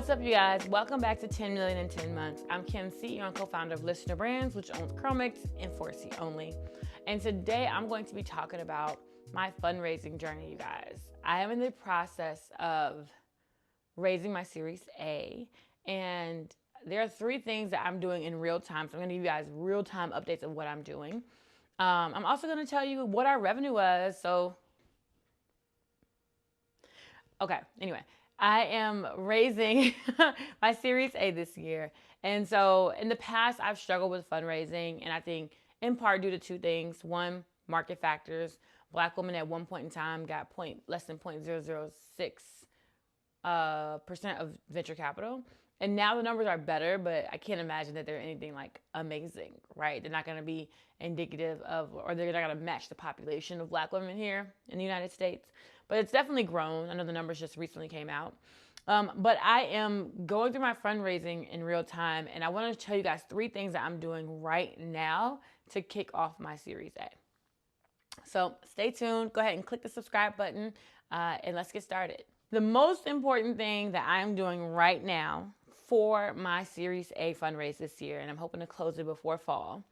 What's up, you guys? Welcome back to 10 Million in 10 Months. I'm Kim, CEO and co-founder of Listener Brands, which owns CurlMix and 4C Only. And today I'm going to be talking about my fundraising journey, you guys. I am in the process of raising my Series A, and there are 3 things that I'm doing in real time. So I'm going to give you guys real-time updates of what I'm doing. I'm also going to tell you what our revenue was. Anyway, I am raising my Series A this year. And so in the past, I've struggled with fundraising, and I think in part due to 2 things. One, market factors. Black women at one point in time got less than 0.006% of venture capital. And now the numbers are better, but I can't imagine that they're anything like amazing, right? They're not going to be indicative of, or they're not going to match the population of Black women here in the United States. But it's definitely grown. I know the numbers just recently came out. But I am going through my fundraising in real time, and I want to tell you guys 3 things that I'm doing right now to kick off my Series A. So stay tuned. Go ahead and click the subscribe button, and let's get started. The most important thing that I'm doing right now for my Series A fundraise this year, and I'm hoping to close it before fall,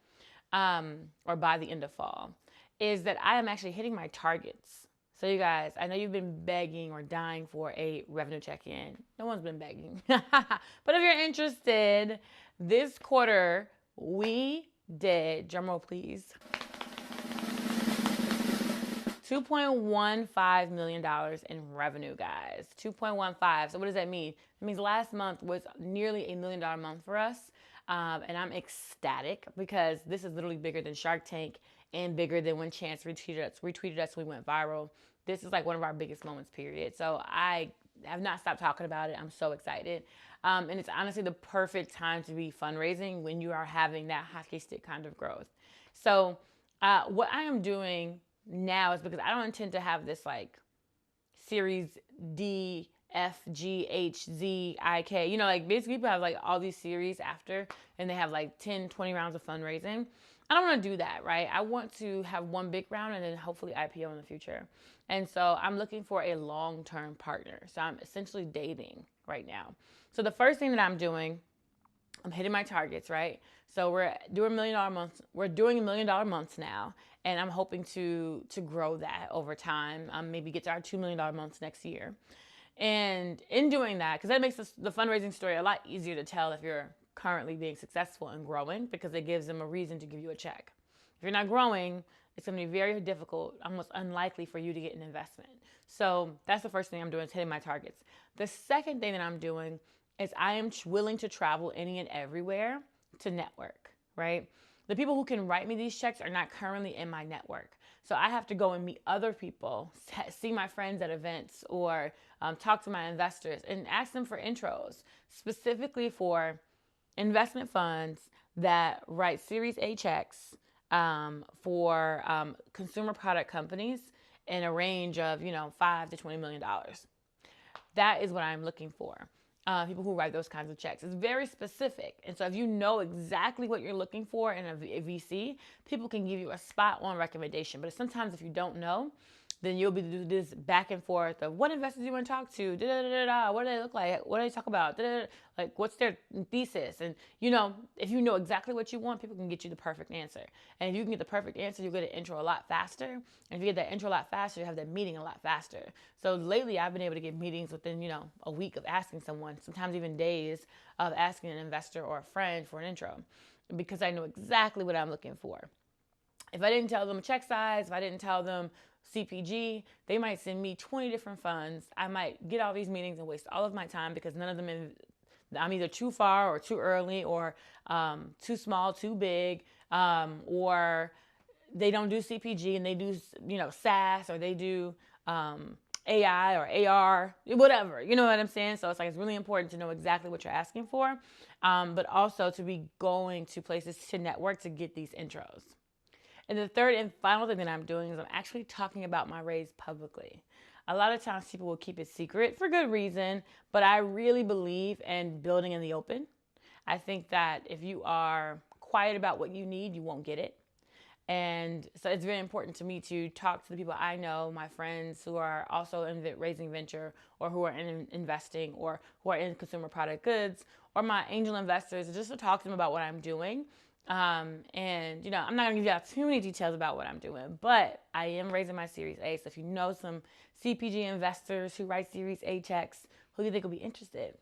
or by the end of fall, is that I am actually hitting my targets. So you guys, I know you've been begging or dying for a revenue check-in. No one's been begging. But if you're interested, this quarter we did, drumroll please, $2.15 million in revenue, guys. 2.15. So what does that mean? It means last month was nearly $1 million month for us. And I'm ecstatic because this is literally bigger than Shark Tank and bigger than when Chance retweeted us, we went viral. This is like one of our biggest moments, period. So I have not stopped talking about it. I'm so excited. And it's honestly the perfect time to be fundraising when you are having that hockey stick kind of growth. So what I am doing now is, because I don't intend to have this like Series D, F, G, H, Z, I, K. You know, like basically people have like all these series after, and they have like 10, 20 rounds of fundraising. I don't want to do that, right? I want to have one big round and then hopefully IPO in the future. And so I'm looking for a long-term partner. So I'm essentially dating right now. So the first thing that I'm doing, I'm hitting my targets, right? So we're doing $1 million months. We're doing $1 million months now, and I'm hoping to grow that over time. Maybe get to our $2 million months next year. And in doing that, because that makes the fundraising story a lot easier to tell if you're currently being successful and growing, because it gives them a reason to give you a check. If you're not growing, it's going to be very difficult, almost unlikely for you to get an investment. So that's the first thing I'm doing, is hitting my targets. The second thing that I'm doing is I am willing to travel any and everywhere to network, right? The people who can write me these checks are not currently in my network. So I have to go and meet other people, see my friends at events, or talk to my investors and ask them for intros, specifically for investment funds that write Series A checks for consumer product companies in a range of, $5 to $20 million. That is what I'm looking for. People who write those kinds of checks. It's very specific. And so if you know exactly what you're looking for in a VC, people can give you a spot on recommendation. But sometimes if you don't know, then you'll be doing this back and forth of what investors do you want to talk to? What do they look like? What do they talk about? Like, what's their thesis? And, if you know exactly what you want, people can get you the perfect answer. And if you can get the perfect answer, you'll get an intro a lot faster. And if you get that intro a lot faster, you have that meeting a lot faster. So lately, I've been able to get meetings within, a week of asking someone, sometimes even days of asking an investor or a friend for an intro, because I know exactly what I'm looking for. If I didn't tell them check size, if I didn't tell them CPG, they might send me 20 different funds. I might get all these meetings and waste all of my time because none of them, I'm either too far or too early, or too small, too big, or they don't do CPG and they do, SaaS, or they do AI or AR, whatever. You know what I'm saying? So it's really important to know exactly what you're asking for, but also to be going to places to network to get these intros. And the third and final thing that I'm doing is I'm actually talking about my raise publicly. A lot of times people will keep it secret for good reason, but I really believe in building in the open. I think that if you are quiet about what you need, you won't get it. And so it's very important to me to talk to the people I know, my friends who are also in raising venture, or who are in investing, or who are in consumer product goods, or my angel investors, just to talk to them about what I'm doing. And you know, I'm not gonna give you too many details about what I'm doing, but I am raising my Series A. So if you know some CPG investors who write Series A checks who you think will be interested,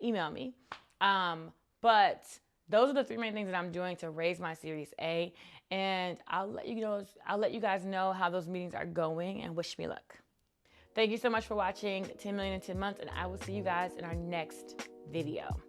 email me. But those are the three main things that I'm doing to raise my Series A, and I'll let you guys know how those meetings are going, and wish me luck. Thank you so much for watching 10 Million in 10 Months, and I will see you guys in our next video.